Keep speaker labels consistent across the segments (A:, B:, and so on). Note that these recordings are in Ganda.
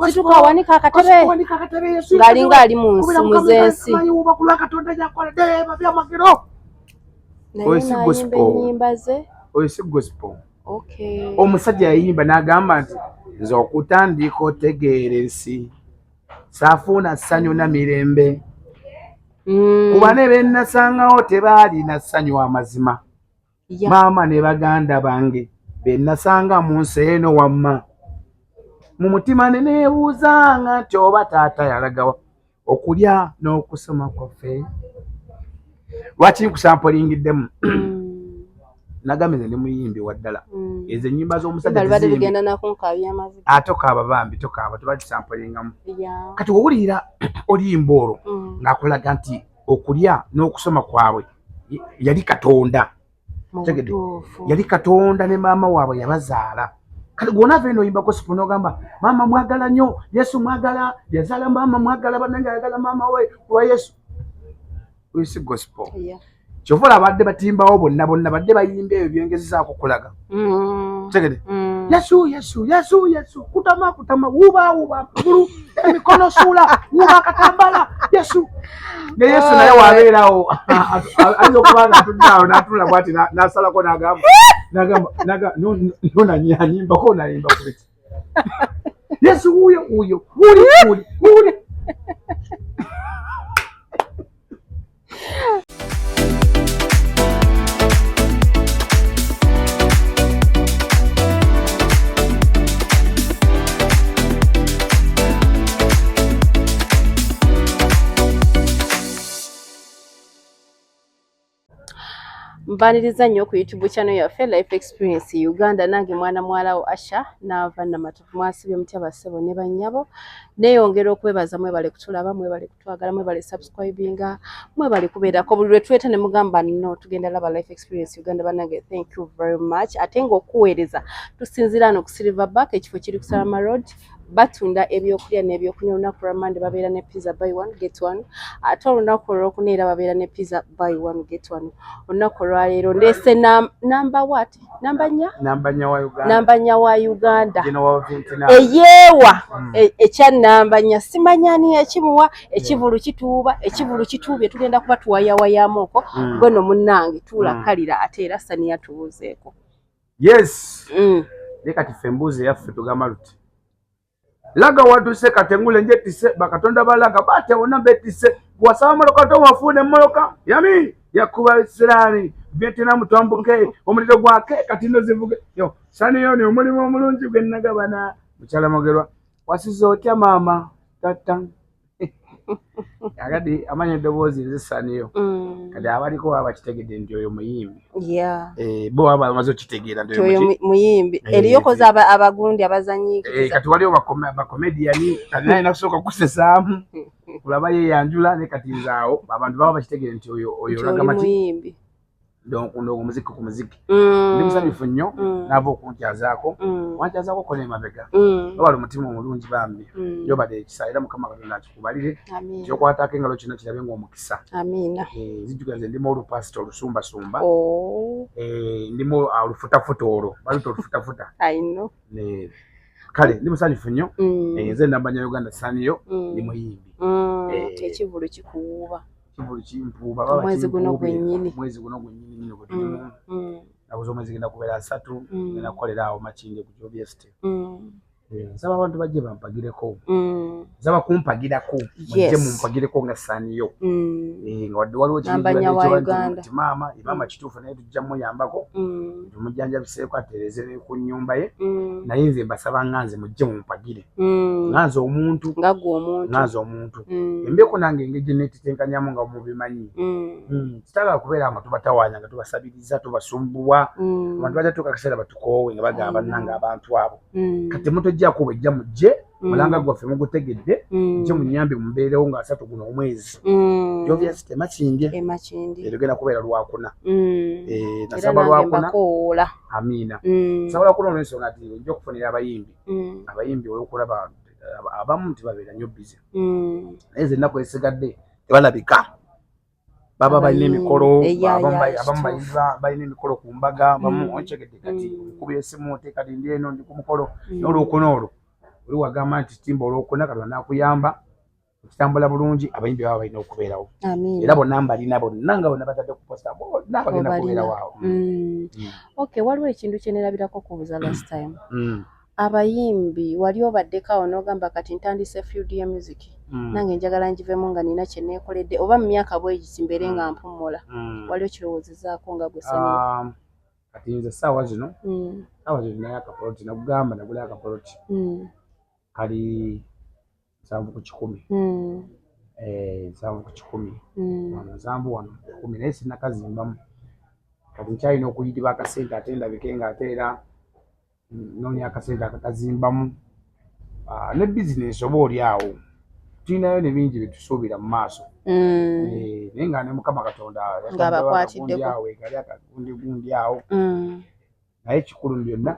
A: situkawanika akatebe ng'alinga ali mu nsimu z'ensi
B: Oyo si gospel. Oyo si gospel. Omusajja yayimba n'agamba nti nze okutandika otegeera ensi saafuna ssanyu na mirembe kuba ne be nasangawo tebaalina ssanyu amazima maama ne baganda bange be nasanga mu nsi eno wamma mu mutima ne neebuuzanga nti oba taata yalagawa okulya n'okusoma kwaffe lwaki nkusampulingiddemu nagambe nze ndi muyimbi waddala ezo ennyimba z'omusajja ate okaaba bambi tokaaba tubakisampulingamu kati owulira oluyimba olwo ng'akulaga nti okulya n'okusoma kwabwe yali katonda tegedde yali katonda ne maama waabwe yabazaala kati gwona ava eno oyimba gospel n'ogamba maama mwagala nnyo yesu mwagala yazaala maama mwagala bannange ayagala maama we kuba yesu oyo si gospel kyova abadde batimbawo bonna badde bayimba ebyo byengezezaako kulaga tegedde yesu kutama wuba bulu emikono suula wuba akatambala yesu ne yesu naye wabeerawo ayinza okubanga atuddaawo n'atunula bwati n'asalako n'agamba nonanyimbako nalimba kuleki yesu wuyo wuli
A: Mbaniriza nnyo ku YouTube channel yaffe Life Experience Uganda nange mwana mwalawo Asha n'ava Namatovu mwasibye mutya bassebo ne bannyabo neeyongera okwebaza mwebale kutulaba mwebale kutwagala mwebale subscribinga mwebale kubeerako buli lwe tweta ne mugamba nno tugenda laba Life Experience Uganda banange thank you very much ate ng'okuweereza tusinzira no ku Silverback ekifo kiri ku Salama Road batunda ebyokulya n'ebyokunywa olunaku lwa Monday babeera ne pizza buy one get one ate olunaku olw'okuneera babeera ne pizza buy one get one olunaku olwaleero ndeese namba nnya wa Uganda eyeewa ekya namba nnya simanyani ekimuwa ekivulu kituubye tugenda kuba tuwayawayamuuko gono munnange tuulakalira ate era saniya tubuuzeeko
B: yes leka tife embuuzi yaffe tugamba luti laga watuse katengule nje tise bakatonda balaga bate wona betise wasaba moloka to wafune moloka yami yakuba sirani Vietnam twambuke omuliro gwake katindo zivuge yo sani yo ni omulimo omulungi gwe nagabana muchala mogerwa wasizo otya mama tata agadi amanye dobozi zisani yo kadi abaliko abakitegedde ndio yo muyimbi bo amazo kitegeera ndio
A: yo muyimbi eriyokoza abagundi abazanyiikiriza
B: kati waliyo ba comedian kadi nakusoka kusesaamu kulaba ye yanjula ne kati zaawo abantu baba bakitegedde nti oyo nagamati
A: muyimbi
B: donc ndo muziki ku muziki ndi musanyufu nnyo navo okunkyazaako wankyazaako kone mabega bali mutima omulungi bambi yo bade ekisa era mukama katonda akikubalire kyokwataako engalo kino kirabe ng'omukisa
A: amina
B: zijjugaze ndimu olupasita olusumbasumba ndimu olufutafuta olwo balita olufutafuta kale ndi musanyufu nnyo nze nambanya Uganda saniyo ndi muyimbi
A: ekivulu kikuwuuba
B: kivulu kimpuuba baba
A: mwezi guno gwennyini
B: nino gwe nabuzo mwezi genda kubeera 3 ngenda kukolera awo Makindye ku Job Estate nsaba abantu bajje bampagireko nsaba kumpagirako bajje mumpagireko nga saniyo nga wadde waliwo
A: Uganda
B: maama kituufu naye tujja muyambako tumujjanjabiseeko atereeze ku nnyumba ye naye nze mbasaba nga nze mujje mumpagire nganze omuntu embeeko nange engeri neetitenkanyamu nga mubimanyi kitagala kubeera nga tubatawanya nga tubasabiriza tubasumbuwa abantu bajja akaseera batukoowe nga bagamba bannanga abantu abo kati mutojjako bwejja mujje mulanga gwaffe mugutegedde nje munyambe mumbeerewo nga 3 guno omwezi Jovius Makindye erigenda kubeera lwakuna nasaba lwakuna amina sabala kuno n'ensonga ati nja okufunira abayimbi olw'okulaba abamu nti babeera nnyo bizi naye ze ennaku esigadde tebalabika baba balina emikolo abamu balina emikolo ku mbaga abamu onkyegedde kati nkubira essimu oteeka ndi eno ndi ku mukolo n'olwokuna olwo oli wagamba nti timba olwokuna Katonda nakuyamba kitambula bulungi abayimbi baba balina okubeerawo era bonna mbalina bonna nga bonna batadde ku posta bonna bagenda kubeerawo awo.
A: Okay, waliwo ekintu kye nerabirako kubuuza last time. Abayimbi wali obaddeko n'ogamba kati ntandise field ya music nange njagala njivemu nga nina kye neekoledde oba mu myaka bwegiti mbeere nga mpumula waliwo kirowoozezaako nga gwe sani?
B: Kati nze ssaawa zino naye akapoloti nakugamba nagula akapoloti kali 7 ku 10 7 ku 10 wano wano 10 naye sinnakazimbamu kati nkyalina okuyitibwa akasente ate ndabike ng'ate era noonya akasente akakazimbamu ne bizinesi oba oli awo tulinayo ne bingi byetusuubira mu maaso naye nga ne Mukama Katonda awo egali akagundi awo naye ekikulu byonna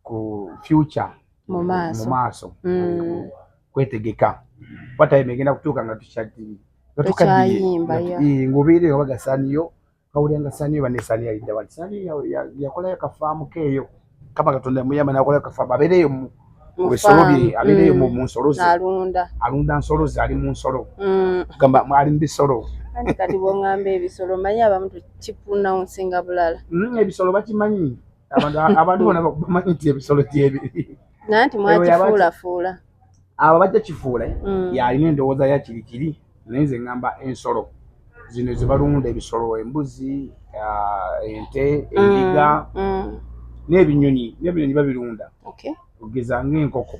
B: ku future mu maaso kwetegeka patayime egenda kutuuka nga
A: tukyayimba
B: ng'obeereyo oba gasaniyo kawulira nga saniyo banesani yalidda bati saniyo yakolayo kafaamu keeyo Mukama Katonda yamuyamba nakolayo kafaamu abeereyo mu bisolo bye abeereyo mu nsolo ze alunda nsolo ze ali mu nsolo kugamba ali mu bisolo
A: kati bw'oŋŋamba ebisolo manyi abamu tukipuna nsinga bulala
B: ebisolo bakimanyi abantu bona bamanyi nti ebisolo tyebiri
A: nanti mwakifuulafuula
B: abo bajja kifuula yalina endowooza ya kirikiri naye nze ŋŋamba ensolo zino ze balunda ebisolo embuzi ente endiga n'ebinyonyi babirunda ogeza ng'enkoko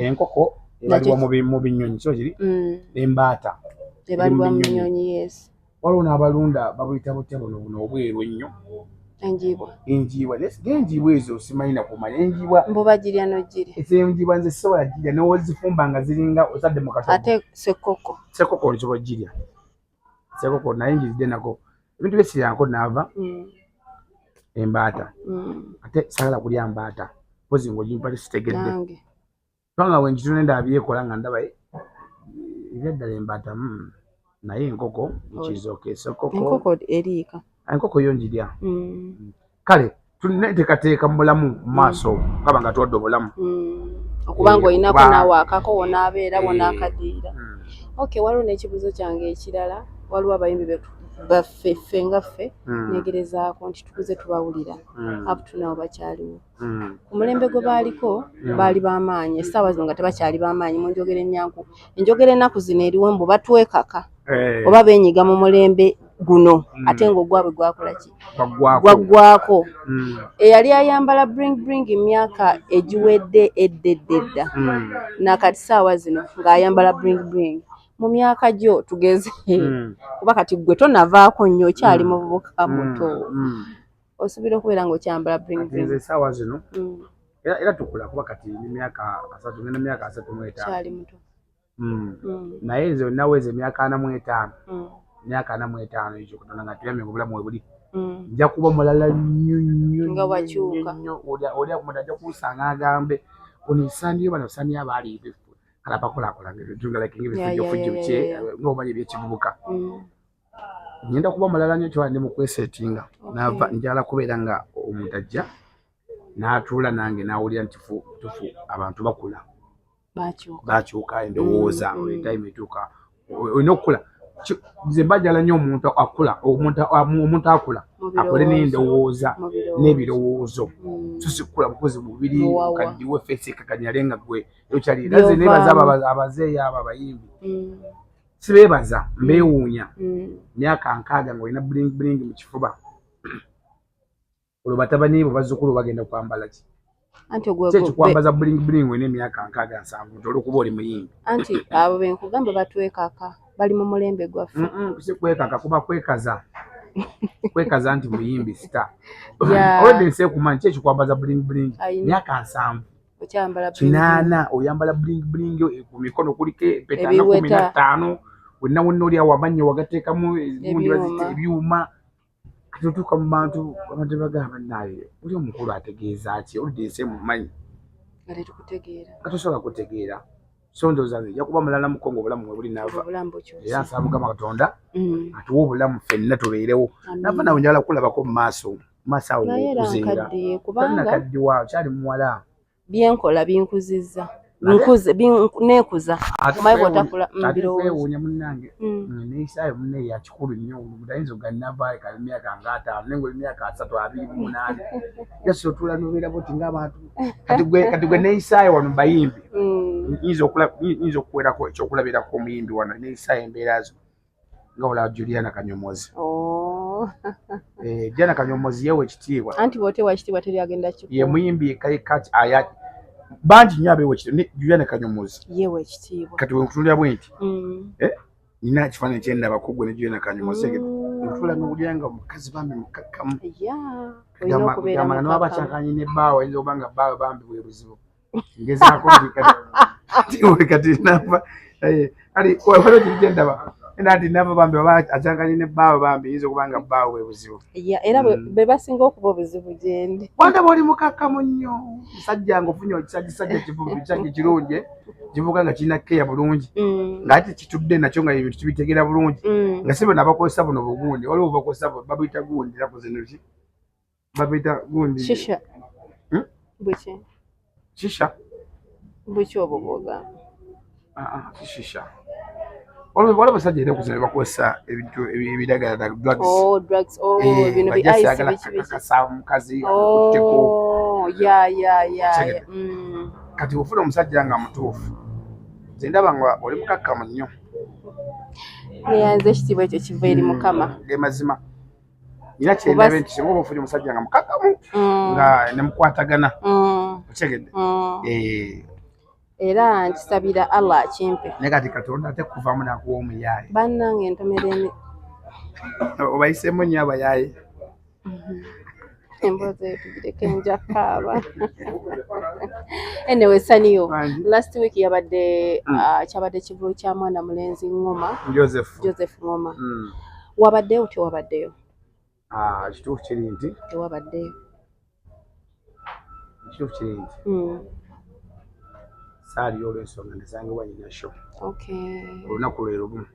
B: enkoko ebalibwa mu binyonyi so kiri n'embaata
A: ebalibwa mu binyonyi
B: waliwo n'abalunda babuyita butya buno obweru ennyo enjiibwa ng'enjiibwa ezo simanyi nakumanya enjiibwa
A: mbo bagirya n'ogirya
B: enjiibwa nze sisobola girya n'ozifumba nga ziringa ozadde mu katogo
A: ate sekoko
B: olisobola girya sekoko naye njiridde nako ebintu byesiryanko naava embaata ate sagala kulya mbaata pozi ng'ogimpali sitegedde kubanga wenjituna ndabyekola nga ndaba ebyaddala embaata naye enkoko ekizooka
A: enkoko eriika
B: enkoko yo njirya kale tuneteekateeka mu bulamu mu maaso kaba nga tuwadde obulamu
A: okubanga olinako naawe akako wonaabeera wonaakadiira. Okay, waliwo n'ekibuuzo kyange ekirala waliwo abayimbi baffe ffe nga ffe negerezaako nti tukuze tubawulira abutunawo bakyaliwo ku mulembe gwe baaliko baali b'amaanyi essaawa zino nga tebakyali b'amaanyi mu njogera ennyanku enjogera ennaku zino eriwo mbu batwekaka oba beenyiga mu mulembe guno ate ng'ogwabwe gwakola ki gwaggwako eyali ayambala bring myaka egiwedde edda nakati ssaawa zino ng'ayambala bring mu myaka gyo tugeze kuba kati gwe tonavaako nnyo okyali mu bubuka muto osuubira okubeera ng'okyambala bring
B: essaawa zino era tukula kuba kati emyaka 3 ngenda myaka 35
A: kyali muto
B: naye nze naweza emyaka 45 myaka 45 ekyo Katonda nga tuyamye obulamu we buli nja kuba mulala nnyo
A: nga wakyuka
B: oli akumuntu ajja kuusanga agambe ono esaniyo bano saniyo abaali kalapakolakola ngefujjo kye ng'omanyi ebyekivubuka ngenda kuba mulala nnyo kyewandi mu kwesetinga naava njala kubeera nga omuntu ajja n'atuula nange n'awulira nti tufu abantu bakula bakyuka endowooza etime etuuka olina okukula nze mbajala nnyo omuntu akula omuntu akula akole n'endowooza n'ebirowoozo so sikukula bukozi bubiri kaddiwe feesi ekakanyale nga gwe okyali era nze neebaza abazeeyi abo abayimbi sibeebaza mbeewuunya myaka 6 ng'olina bling mu kifuba olwo batabani bo bazzukulu bagenda kwambala ki kyekikwambaza bling olina emyaka 6 7 olwokuba oli muyimbi
A: anti abo benkugamba batwekaka bali mu mulembe gwaffe
B: si kwekaka kuba kwekaza nti muyimbi sita already nseekumanyi kyekikwambaza bling myaka 7 8 oyambala bling ku mikono kuliko empeta 15 wonna oli awo amannyo wagateekamu egundi bazita ebyuma tutuuka mu bantu abantu bagamba naye oli omukulu ategeeza ki oludde nse mumanyi nga tosobola kutegeera so ndowooza nze nja kuba mulala mukongo obulamu we buli nava era nsaba Mukama Katonda atuwe obulamu ffenna tubeerewo nava nawe njagala kulabako mu maaso awo okuzeera tanakaddiwa kyali muwala
A: byenkola binkuzizza nekuza omaye bw'otakula
B: birowoozo munnange neisaayo munne ya kikulu nnyo mutayinza oganavaayo kali myaka nga 5 nenga oli myaka 328 yasi otula nobeera boti ng'abantu kati gwe neisaayo wano bayimbi yinza okuwerako ekyokulabirako omuyimbi wano neisaayo embeerazo nga olaba Juliana Kanyomozi. Juliana Kanyomozi yewe ekitiibwa
A: anti bw'otewa ekitiibwa teri agenda kikuwa
B: ye muyimbi kati aya banji nnyo abeewa ekitiibwa Juliana Kanyomozi
A: yewe ekitiibwa
B: kati wenkutunulira bwenti nina ekifaananyi kyendaba kugwe ne Juliana Kanyomozi ntula n'owulira nga omukazi bambi mukakkamu gamba n'abakyakanye ne bbaawe ayinza okuba nga bbaawe bambi bwe buzibu ngezaako kati nava kati waliwo kigendaba nati nava bambi oba akyakanye ne bbaawe bambi ayinza okuba nga bbaawe bwe buzibu
A: era be basinga okuba obuzibu gyendi
B: wanda bw'oli mukakkamu nnyo musajja ng'ofunye ekisajja kirungi kivuga nga kirina keya bulungi ng'ate kitudde nakyo nga ebintu kibitegeera bulungi nga si bonna bakozesa buno bugundi waliwo bakozesa babuyita gundi rakozenoki babuyita gundi
A: shisha bweki
B: shisha
A: bweki obwo bwogamba
B: shisha waliwo abasajja era okuzina bakozesa ebintu ebiragala drugs
A: bino bi ice
B: kakasa omukazi okutteko kati ofuna omusajja nga mutuufu nze ndaba nga oli mukakkamu nnyo
A: neyanze ekitiibwa ekyo kiva eri Mukama
B: mazima nina kyendabe nti singa oba ofunye omusajja nga mukakkamu nga nemukwatagana okitegedde
A: era nkisabira Allah akimpe
B: naye kati Katonda ate kuvaamu nakuwa omuyaaye
A: bannange entomera
B: obayisemu nnyo abayaaye
A: embozi etugireko enjakaaba anyway saniyo last week yabadde kyabadde kivulo kya mwana mulenzi Ngoma Joseph Ngoma wabaddeyo tewabaddeyo
B: kituufu kiri nti
A: tewabaddeyo
B: kituufu kiri nti saaliyo olw'ensonga nezangibwa nyina sho olunaku lwe lumu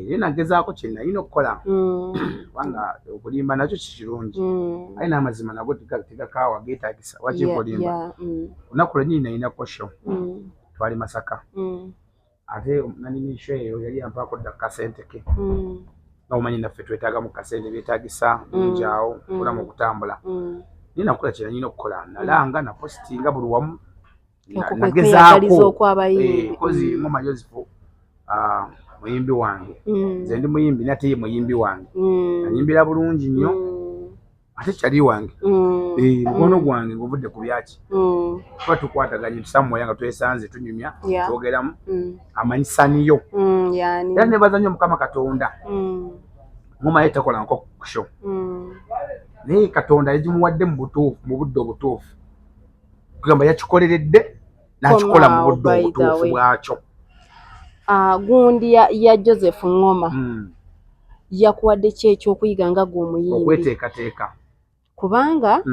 B: naye nagezaako kye nalina okukola kubanga okulimba nakyo kikirungi aye n'amazima nago tigakaawa geetaagisa waki okulimba olunaku lwennyini nalinako sho twali Masaka ate nanini sho eyo yali yampaako dda kasente ke nga omanyi naffe twetaaga mu kasente byetaagisa bingi awo kulamu okutambula naye nakola kye nalina okukola nalanga napositinga buli wamu nagezaako kozi Ngoma Joseph muyimbi wange nze ndi muyimbi nate ye muyimbi wange anyimbira bulungi nnyo ate kyali wange mukono gwange nguvudde ku byaki tuba tukwataganye tusamoya nga twesanze tunyumya twogeramu amanyisaniyo era nebaza nnyo Mukama Katonda Ngoma ye takola nko kusho naye Katonda yagimuwadde mu budde obutuufu kugamba yakikoleredde nakikola mu budde obutuufu bwakyo gundi ya Joseph Ngoma yakuwadde ki ekyokuyiga nga gwe omuyimbi okweteekateeka
A: kubanga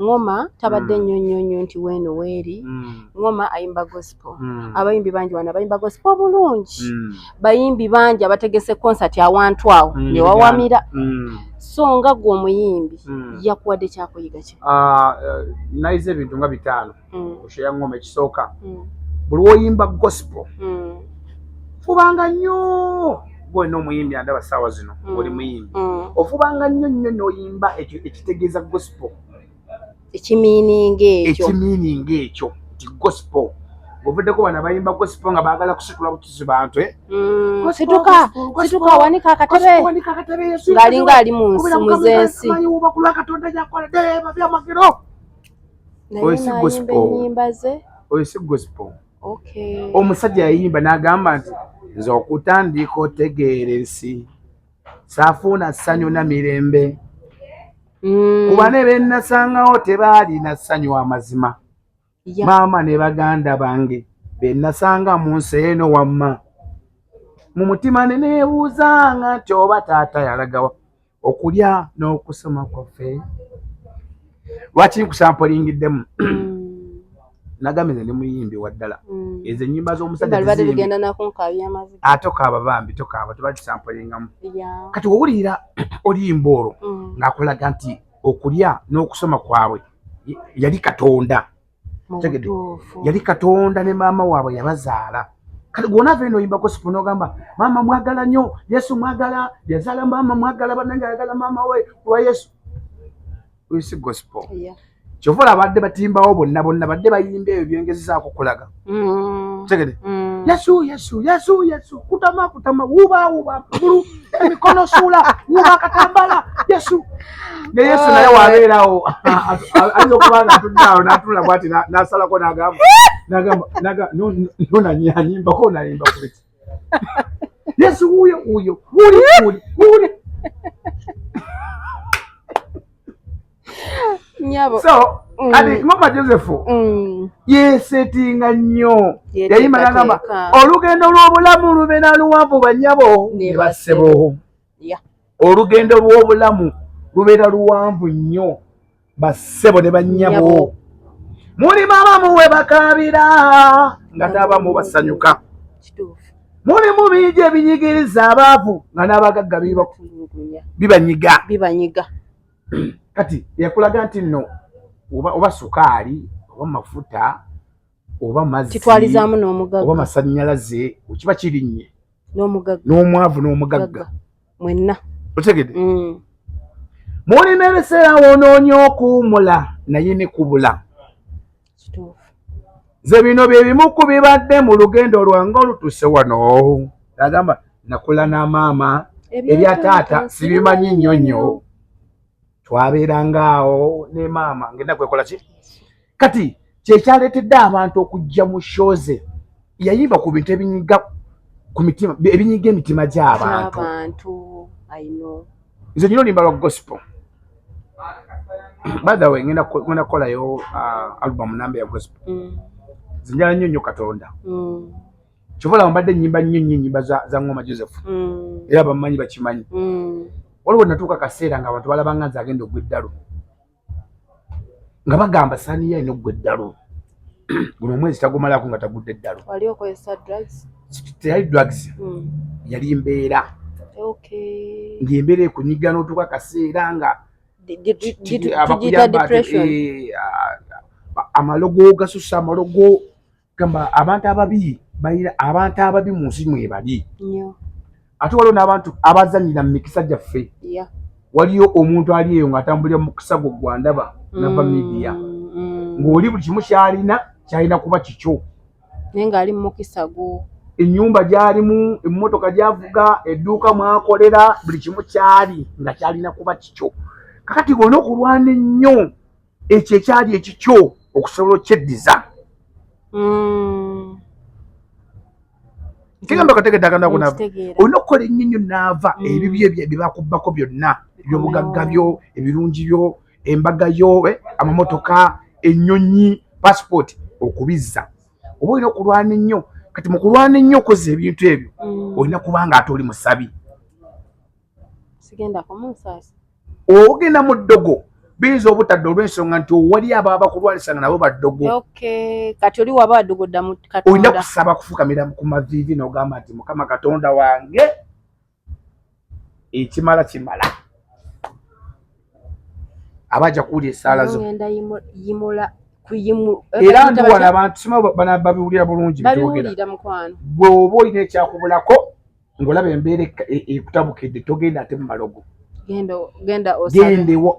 A: Ngoma tabadde nnyonnyonnyo nti weeno weeri Ngoma ayimba gospel abayimbi bangi wano abayimba gospel bulungi bayimbi bangi abategese concert awantu awo ne wawamira so nga gwe omuyimbi yakuwadde kyakuyiga ki
B: nayize ebintu nga 5 osheya Ngoma ekisooka buli woyimba gospel fubanga nnyo gwe n'omuyimbi andaba ssaawa zino oli muyimbi ofubanga nnyo nnyo n'oyimba ekitegeeza gospel
A: ekimiininga
B: ekyo nti gospel ovuddeko bano bayimba gospel nga baagala kusitula butuzi bantu
A: situka wanika akatebe ng'alinga ali mu z'ensi
B: obakulwa Katonda gyakola deba byamagero oyo si gospel omusajja yayimba n'agamba nti nze okutandika otegeera ensi saafuuna ssanyu na mirembe kuba ne bennasangawo tebaalina ssanyu amazima maama ne baganda bange bennasanga mu nsi eno wamma mu mutima ne neebuuzanga nti oba taata yalagawa okulya n'okusoma kwaffe lwaki nkusampulingiddemu nagambye nze ndi muyimbi waddala ezo ennyimba z'omusajja ate okaaba bambi tokaaba tebakisampulingamu kati wowulira oluyimba olwo ng'akulaga nti okulya n'okusoma kwabwe yali Katonda tegede yali Katonda ne maama waabwe yabazaala kale gwona veno yimba gospel n'ogamba maama mwagala nnyo Yesu mwagala yazaala maama mwagala bannange ayagala maama we wa Yesu si gospel kyova abadde batimbawo bonna badde bayimba ebyo byengezezaako kulaga tegede Yesu kutama wuba mulu emikono sula wuba katambala Yesu ne Yesu naye wabeerawo ayinza okubanga atuddeawo n'atula bwati n'asalako n'agamba nonanyimbako nayimba kuleki Yesu wuyo wuli
A: nyabo
B: so ati ngoma Joseph yesetinga nnyo yayimba n'agamba olugendo lw'obulamu lubeera luwanvu bannyabo ne bassebo olugendo lw'obulamu lubeera luwanvu nnyo bassebo ne bannyabo mulimu abamu we bakaabira nga n'abamu basanyuka mulimu bingi ebinyigiriza abaavu nga n'abagagga bibanyiga kati yakulaga nti nno oba sukaali oba mafuta oba mazzi
A: kitwalizaamu n'omugagga
B: oba masannyalaze kiba kirinnye
A: n'omugagga
B: n'omugagga
A: mwenna
B: otegede mulimu ebiseera woonoonya okuwumula naye ne kubula ze bino bye bimu ku bibadde mu lugendo lwange olutuse wano agamba nakula na maama ebya taata sibimanyi nnyonnyo twabeerangaawo ne maama ngenda kwekola ki kati kyekyaleetedde abantu okujja mu shoze yayimba ku bintu ebinyiga emitima gy'abantu nze nyina olimba lwa gospel by the way ngenda kukolayo album namba ya gospel zinjala nnyo Katonda kyovola mbadde nnyimba nnyo nnyimba za ngoma Joseph era bamanyi bakimanyi waliwo natuuka kaseera nga abantu balabanga nze agenda ogwa eddalu nga bagamba saani ye alina ogwa eddalu guno omwezi tagumalako nga tagudde eddalu teyali drugs yali mbeera ng'embeera ekunyiga n'otuuka kaseera nga amalogo gasusa amalogo gamba abantu ababi mu nsi mwebali ate waliwo n'abantu abazanyira mu mikisa gyaffe waliyo omuntu ali eyo ng'atambulira mu mukisa gwo gwandaba nava midiya ng'oli buli kimu kyalina kuba kikyo
A: naye ng'ali mu mukisa gwo
B: ennyumba gy'alimu emmotoka gy'avuga edduuka mwakolera buli kimu kyali nga kyalina kuba kikyo kakati gonna okulwana ennyo ekyo ekyali ekikyo okusobola okyeddiza kigamba kategedde aganda kunava olina okukola ennyo n'ava ebibyo byebakubbako byonna ebyobugagga byo ebirungi byo embaga yo amamotoka ennyonyi passport okubizza oba olina okulwana ennyo kati mu kulwana ennyo okoza ebintu ebyo olina kubanga ate oli musabi ogenda mu ddogo biyinza obutadde olw'ensonga nti wali abo abakulwanisanga nabo baddogo
A: kati oli waba wadogodda mu Katonda
B: olina kusaba kufukamira ku maviivi n'ogamba nti Mukama Katonda wange ekimala kimala abajja kuwulya essaala zo era ndiwana abantu sima babiwulira bulungi byogera bw'oba olina ekyakubulako ng'olaba embeera ekutabukidde togenda ate mu malogo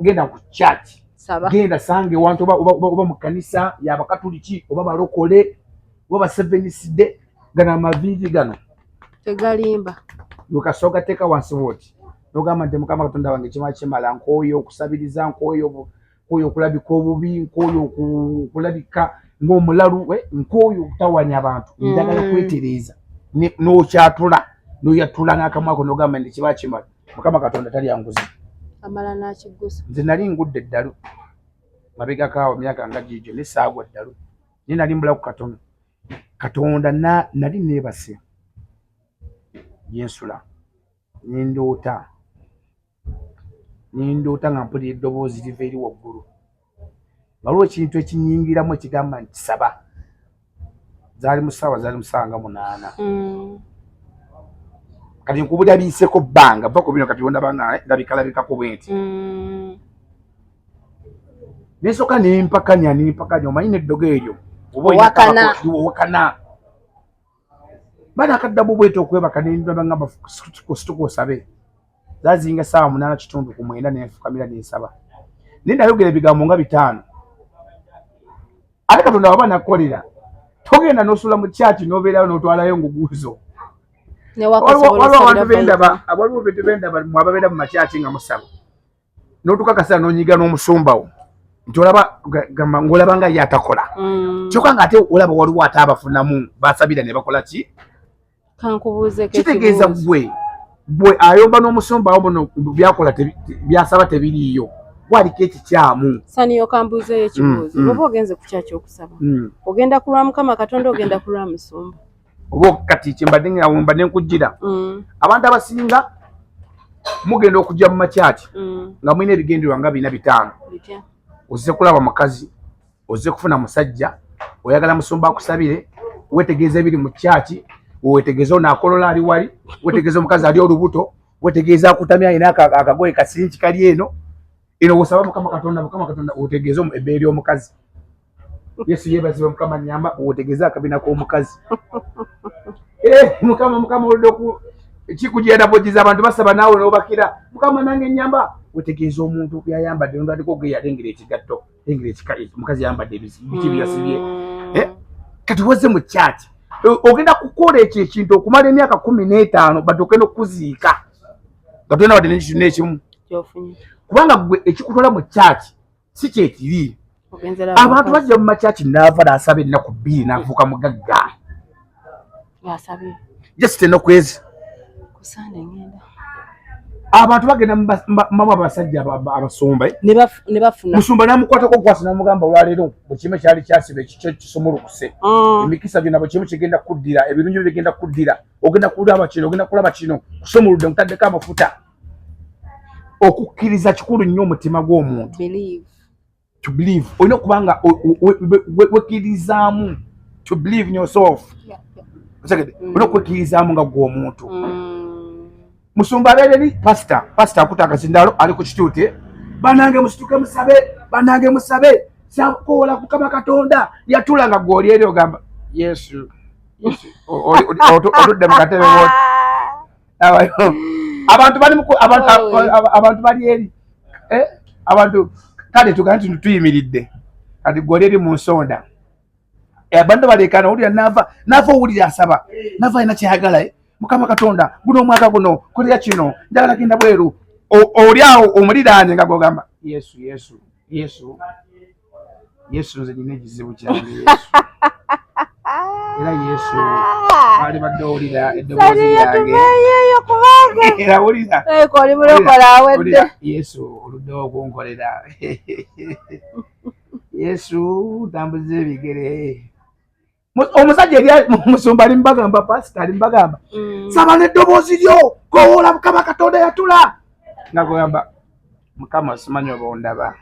B: genda ku church genda sange wantu oba mu kanisa y'abakatuliki oba balokole oba baseveniside gano amaviivi gano
A: tegalimba
B: lukasooka teeka wansi bwoti n'ogamba nti Mukama Katonda wange kimala kimala nk'oyo okusabiriza nk'oyo okulabika obubi nk'oyo okulabika ng'omulalu nk'oyo okutawanya abantu njagala kwetereeza n'okyatula n'oyatula n'akamwa ako n'ogamba nti kiba kimala Mukama Katonda talyanguza
A: amala n'akiggusa
B: nze nali ngudde eddalu mabegakaawo myaka nga giigyo ne saagwa ddalu naye nali mbulaku katono Katonda nali neebase yensula nendoota nga mpulira eddoboozi liva eri waggulu waliwo ekintu ekinyingiramu ekigamba nti saba zaali mu ssaawa 8 kati nkubulira biiseko bbanga va ku bino kati ndabanga ndabikalabikako bwe nti nesoka nempakanya omanyi neddogo eryo
A: owakana
B: bana akaddamu bwete okwebaka nendabanga kusituka osabe zazinga 8:09 nenfukamira nensaba naye nayogera ebigambo nga 5 ate Katonda waba nakolera togenda nosula mu kyaki nobeerayo notwalayo nguguzo waliwo betubendaba mwababeera mu makyaki nga musaba notukakasa nonyiga n'omusumbawo nti ng'olaba nga ye atakola kyokka nga ate olaba waliwo ate abafunamu basabira ne bakola ki kitegeeza gwe ayomba n'omusumbawo muno byakola byasaba tebiriiyo waliko ekikyamu
A: saniyo kambuuzeyo ekibuuzo oba ogenze ku kyaki okusaba ogenda kulwa Mukama Katonda ogenda kulwa musumba
B: oba kati kyembadde ngawumba nenkujjira abantu abasinga mugenda okujja mu makyaki nga mulina ebigendererwa nga 4-5 ozze kulaba mukazi ozze kufuna musajja oyagala musumba akusabire wetegeeza ebiri mu kyaki wetegeeza onakolola ali wali wetegeeza omukazi ali olubuto wetegeeza akutamya ayina akagoye kasinki kali eno wosaba Mukama Katonda otegeeza ebbeeri omukazi Yesu yeebazibwe Mukama nyamba otegeeza akabina k'omukazi Mukama oludde kikugenda bwogeza abantu basaba naawe n'obakira Mukama nange nyamba wetegeeza omuntu byayambadde ndadiko ge yalengera ekigatto lengera omukazi yambadde ebiti byasibye kati wazze mu kyaki ogenda kukola ekyo ekintu okumala emyaka 15 badde n'okuziika nga tolina wadde n'ekintu n'ekimu kubanga gwe ekikutwala mu kyaki si kyekiri abantu bajja mu makyaki naava naasaba ennaku 2 n'afuuka mugagga just enokwezi abantu bagenda mama abasajja abasumba
A: ne bafuna
B: musumba namukwatako gwasi namugamba olwaleero bwe kimu kyali kyasiba ekikyo kisumulukuse emikisa gyonna bwe kimu kigenda kuddira ebirungi bigenda kuddira ogenda kulaba kino kusumuludde mutaddeko amafuta okukkiriza kikulu nnyo omutima gw'omuntu to believe olina okubanga wekkirizaamu to believe in yourself olina okwekkirizaamu nga gw'omuntu musumba abeera eri pasita akuta akazindalo ali ku kituute banange musituke musabe banange musabe kyakola Mukama Katonda yatula nga gwoli eri ogamba Yesu otudde mu katebe abantu bali eri abantu kale tugambe nti tuyimiridde kati gwoli eri mu nsonda abantu balekana owulira nava owulira asaba nava alina kyayagala Mukama Katonda guno omwaka guno kolera kino njagala genda bweru oli awo omuliraanye nga gogamba Yesu nze nina ekizibu kyange Yesu era Yesu ali badde owulira eddoboozi lyange era wulira Yesu oluddewo okunkolera Yesu tambuza ebigere omusajja eri musumba ali mbagamba pasita ali mbagamba saba n'eddoboozi lyo kowoola Mukama Katonda yatula nga gogamba Mukama simanyi oba ondaba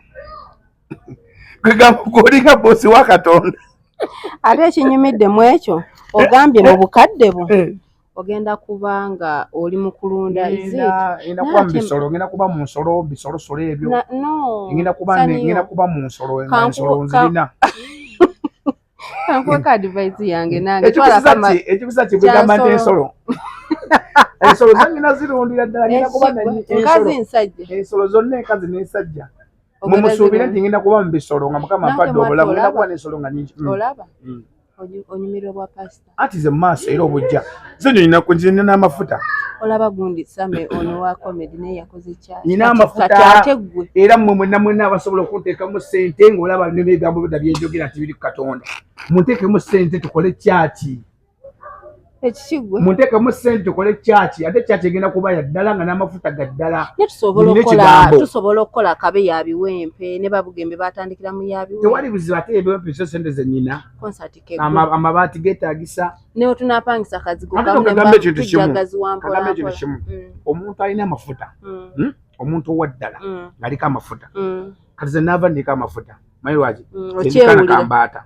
B: kwegamba gwolinga boosi wa Katonda
A: ate ekinyumidde mu ekyo ogambye mu bukadde bwo ogenda kubanga oli mu kulunda
B: ngenda kuba mu bisolo ngenda kuba mu nsolo bisolosolo ebyo ngenda kuba mu nsolo ensolo nzirina
A: kankweka advice yange nange
B: ekikusa kigamba nti ensolo zange nazirundira ddala ngenda kuba ensolo zonna enkazi n'ensajja mumusuubire nti ngenda kuba mu bisolo nga Mukama ampadde obulamu ngenda kuba n'ensolo nga nyingi
A: olaba onyumirwa bwa pasita
B: ati ze maaso era obujja ze nina kunjina n'amafuta
A: olaba gundi same ono wa comedy naye yakoze kyaki
B: nina amafuta era mmwe mwenna abasobola okunteekamu ssente ng'olaba n'ebigambo bidda byenjogera nti biri ku Katonda munteekemu ssente tukole kyaki
A: ekikigwe
B: munteekemu ssente tukole kyaki ate kyaki egenda kuba ya ddala nga n'amafuta ga ddala
A: tusobola okukola kabe yabiwempe ne babugembe batandikira mu yabiwempe
B: tewali buzibu ate ebiwempe so ssente ze nyina amabaati geetaagisa
A: newo tunapangisa kazigo
B: kagambe ekintu kimu omuntu alina amafuta omuntu owa ddala ng'aliko amafuta kati ze naava ndiko amafuta mayi lwaki enkana kambaata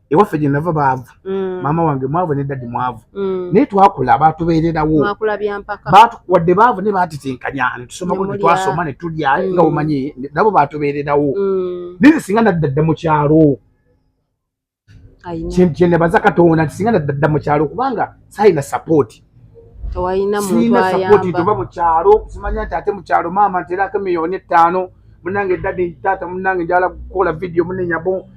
B: ewaffe gye nava baavu maama wange mwavu ne daddi mwavu naye twakula baatubeererawo wadde baavu ne baatitinkanya ne tusomako ne twasoma ne tulya nga omanyi nabo baatubeererawo naye singa naddadda mu kyalo kyenebaza Katonda singa naddadda mu kyalo kubanga sayina sapooti sina sapooti tuba mu kyalo simanya nti ate mu kyalo maama nterako miliyoni 5 munange daddi taata munange njala kukola video munenyabo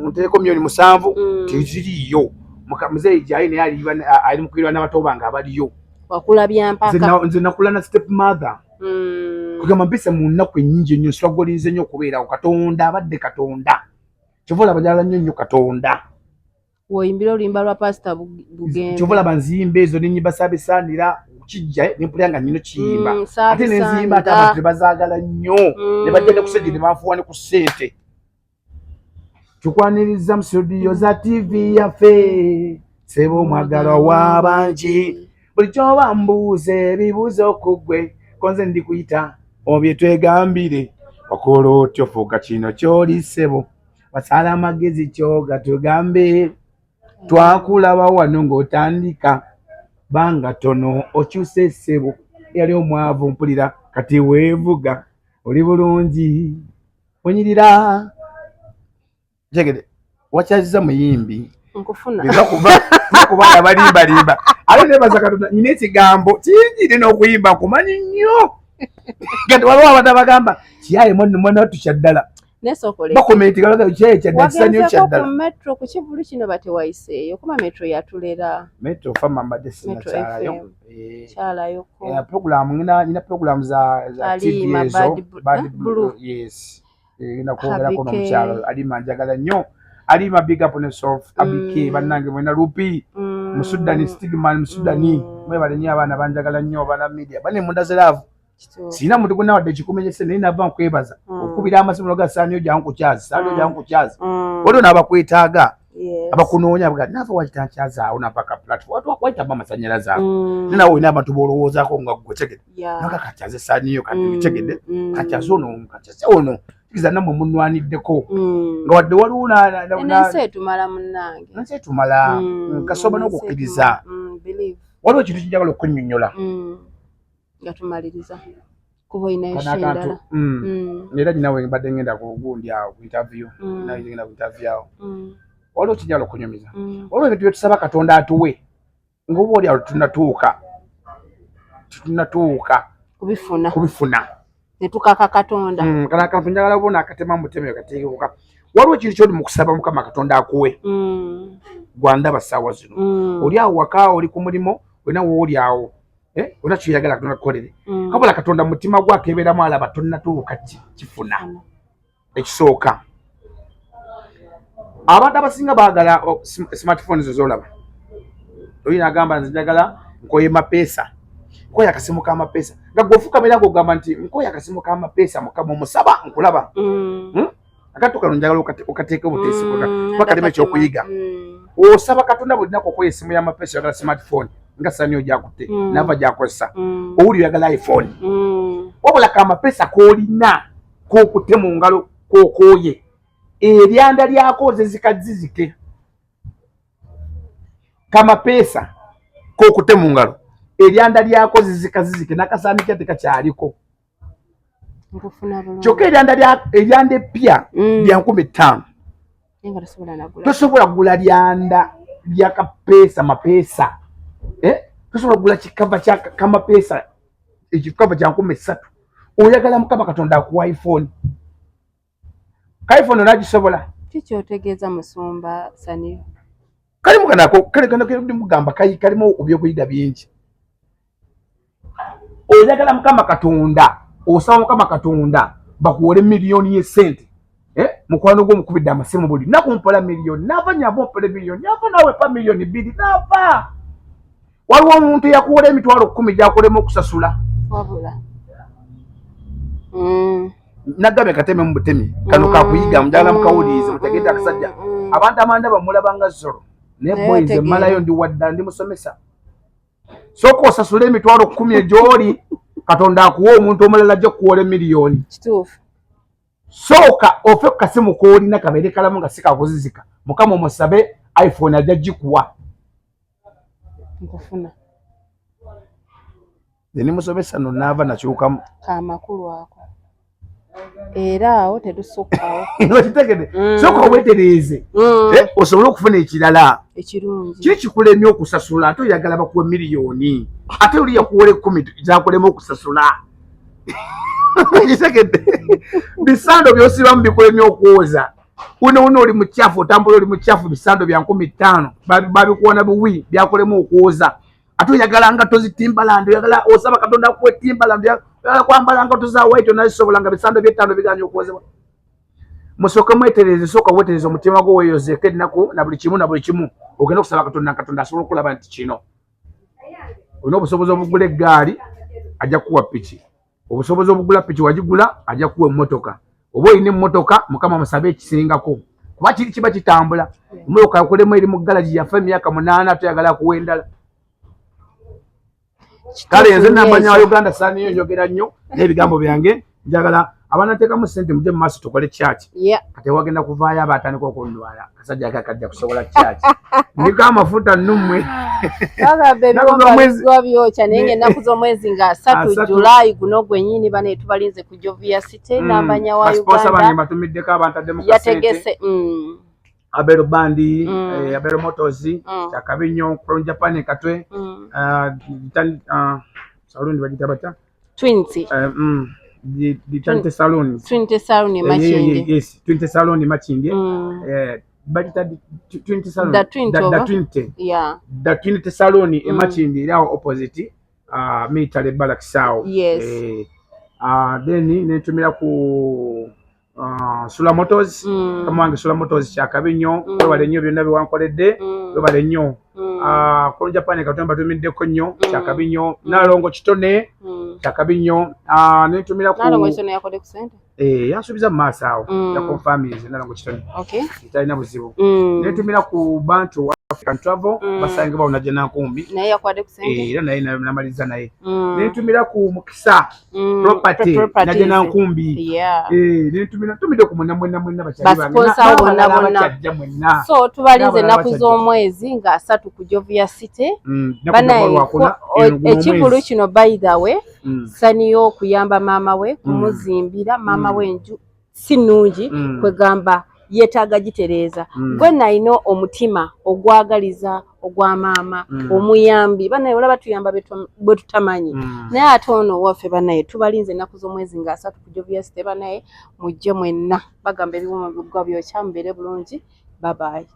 B: ntereko miliyoni 7 teziriyo muzeeyi gyayi naye ali mukwirwa n'abato bange abaliyo nze nakula na step mother kugamba mpisa mu nnaku ennyingi ennyo nswagolinze nnyo okubeerawo Katonda abadde Katonda kyova olaba njala nnyo Katonda
A: woyimbira oluyimba lwa Pastor Bugembe
B: kyova olaba nziyimba ezo n'ennyimba Saabisaanira kijja ne mpulira nga nnino kiyimba ate n'enziyimba ate abantu ne bazaagala nnyo ne bajja ne kusejja ne banfuwa ne ku ssente tukwaniriza mu studio za TV yaffe sebo mwagala w'abangi buli kyoba mbuuze ebibuuzo ku ggwe konze ndi kuyita obye twegambire wakola otyo fuuka kino ky'oli ssebo wasala amagezi kyoga tugambe twakulaba wano ng'otandika banga tono okyuse ssebo yali omwavu mpulira kati weevuga oli bulungi onyirira jegede wakyaziza muyimbi
A: nkufuna
B: kubanga balimbalimba ate nebaza Katonda nyina ekigambo kingi n'okuyimba nkumanyi nnyo kati waliwo abantu abagamba kiyaye mwana tukyaddala bakomenti galaga kiyaye kyaddala kisanyo kyaddala
A: ku metro ku kivulu kino batewayiseeyo kuba metro yatulera
B: metro fama mbadde sinakyalayo
A: kyalayo
B: nyina program za TV ezo yes nakwongerako n'omukyalo Alima njagala nnyo Alima big up ne soft abike bannange mwena lupi musudani stigman musudani mwebale nnyo abaana banjagala nnyo bana media bane mundaziravu sina muntu gonna wadde kikumenyese naye nava nkwebaza okubira amasimu ga saanyo jankukyazi saanyo jankukyazi waliwo n'abakwetaaga abakunoonya abaga nava wakitankyazaawo napaka platform waitaba amasanyalaze ago nawe olina abantu boolowoozaako nga ggwe tegede naga katyaze saaniyo kati tegede katyaze ono katyaze ono kiza namwe munwaniddeko nga wadde waliwo
A: nensi etumala munnange
B: nensi etumala kasoba n'okukkiriza waliwo ekintu kinjagala okunnyonnyola
A: nga tumaliriza kuba olina enshendala
B: era nyinawe mbadde ngenda kugundi awo ku interview nawe ngenda ku interview awo waliwo kinjagala okunyumiza waliwo ebintu bye tusaba Katonda atuwe ng'oba oli awo tunatuuka kubifuna
A: ne tukaka Katonda
B: kana akantu njagala bona akatema muteme kateekeka waliwo ekintu kyoli mu kusaba Mukama Katonda akuwe gwandaba ssaawa zino oli awo waka oli ku mulimo olina wooli awo olina kyoyagala Katonda kukolere kabula Katonda mu mutima gwe akebeeramu alaba tonnatuuka kifuna ekisooka abantu abasinga baagala smartphones ezolaba olina agamba nze njagala nkoye mapeesa nkoye akasimu k'amapeesa nga gweofukamira ng'ogamba nti nkoye akasimu k'amapeesa Mukama omusaba nkulaba akattu kano njagala okateeka obuteesi bakalema ekyokuyiga osaba Katonda buli lunaku okoye esimu y'amapeesa oyagala smartphone nga saniyo gyakutte nava gyakozesa owuli oyagala iPhone wabula k'amapeesa k'olina k'okutte mu ngalo k'okooye eryanda lyako zezikazizike k'amapeesa k'okutte mu ngalo eryanda lyako zizikazizike n'akasaani kyate kakyaliko kyokka eryanda eppya lya 5,000 tosobola kugula lyanda lya kapeesa mapeesa tosobola kugula kikava kya kamapeesa ekikava kya 3,000 oyagala Mukama Katonda akuwa iPhone iPhone onagisobola
A: kikyotegeeza musumba Saniyo
B: kalimu kanako kale mugamba kalimu ebyokuyiga bingi oyagala Mukama Katonda osaba Mukama Katonda bakuwole miliyoni y'esente mukwano gw'omukubidde amasimu buli naku mpola miliyoni nava nyabo mpole miliyoni nava nawe pa miliyoni 2 nava waliwo omuntu yakuwola emitwalo 10 gyakolemu okusasula
A: wabula
B: nagambye kateme mu butemi kano kakuyiga njagala mukawulize mutegedde akasajja abantu amanda bamulabanga zoro naye boys emalayo ndi wadda ndi musomesa soko osasula emitwalo 10 egyoli Katonda akuwa omuntu omulala ajja kuwola miliyoni
A: kituufu
B: sooka ofe ku kasimu koolina kabeere kalamu nga si kakuzizika Mukama omusabe iPhone ajja gikuwa
A: nkufuna
B: ni musomesa no nava nakyukamu
A: kamakulu ako era awo tetusukkawo
B: okitegede soka obwetereeze osobole okufuna ekirala
A: ekirungi
B: kiri kikulemye okusasula ate oyagala bakuwa miliyoni ate oli yakuwola 10 zakulema okusasula okitegede bisando byosibamu bikulemye okwoza uno oli mukyafu otambula oli mukyafu bisando bya 15 babikuwona buwi byakulema okwoza ate oyagala nga tozi Timberland oyagala osaba Katonda akuwe Timberland oyagala kwambala nga toza white onazisobola nga bisando by'ettano biganya okwozebwa musooke mwetereze sooka wetereze omutima gwo weeyozeeko ennaku na buli kimu ogenda okusaba Katonda asobola okulaba nti kino olina obusobozi obugula eggaali ajja kuwa piki obusobozi obugula piki wagigula ajja kuwa emmotoka oba olina emmotoka Mukama musabe ekisingako kuba kiri kiba kitambula emmotoka yakulemu eri mu galaji yaffe emyaka 8 tuyagala kuwa endala kale nze nambanya wa Uganda saaniyo njogera nnyo n'ebigambo byange njagala abanateekamu ssente mujje mu maaso tukole church kati wagenda kuvaayo abatandika okundwala kasajja akakajja kusobola church ndiko amafuta nnumwe
A: byokya naye ng'ennaku z'omwezi nga 3 Julayi guno gwennyini bane tubalinze ku Jovia City nambanya wa Uganda yategese
B: Abero Bandi, Abero Motors, Chakabinyo, Crown Japan Katwe, salon bagita bata
A: Twinty.
B: The Twinty salon.
A: Twinty salon Machindi.
B: Yes, Twinty salon Machindi. Bagita Twinty salon.
A: The
B: Twinty.
A: Yeah.
B: The Twinty salon Machindi ira opposite military barracks sao.
A: Yes.
B: Then netumira ku Sula Motors, kamange Sula Motors Chakabinyo, wale nnyo byonna biwankoledde, wale nnyo. Crown Japan Katonda tumiddeko nnyo, Chakabinyo, Nalongo Kitone, Chakabinyo, netumira ku
A: Nalongo Kitone yakode ku sente.
B: Yasubiza mu maaso awo, ya confirm Nalongo Kitone.
A: Okay.
B: Italina buzibu. Netumira ku Bantu African Travel, basange bauna jena nkumbi.
A: Naye yakwade ku sente.
B: Era naye namaliza naye. Netumira ku Mukisa property na jena nkumbi. Netumira tumide ku mwenna bachali
A: bonna. So tubalinze ennaku z'omwezi nga 3 ku Jovia City. Banaye ekikulu kino by the way saniyo okuyamba maama we kumuzimbira maama we enju si nnungi kwegamba yeetaaga gitereeza gwe nalina omutima ogwagaliza ogwa maama omuyambi banaye olaba tuyamba bwe tutamanyi naye ate ono waffe banaye tubalinze ennaku z'omwezi nga 3 ku Jovia City banaye mujje mwenna bagamba ebiwuma byokya mubeere bulungi bye bye.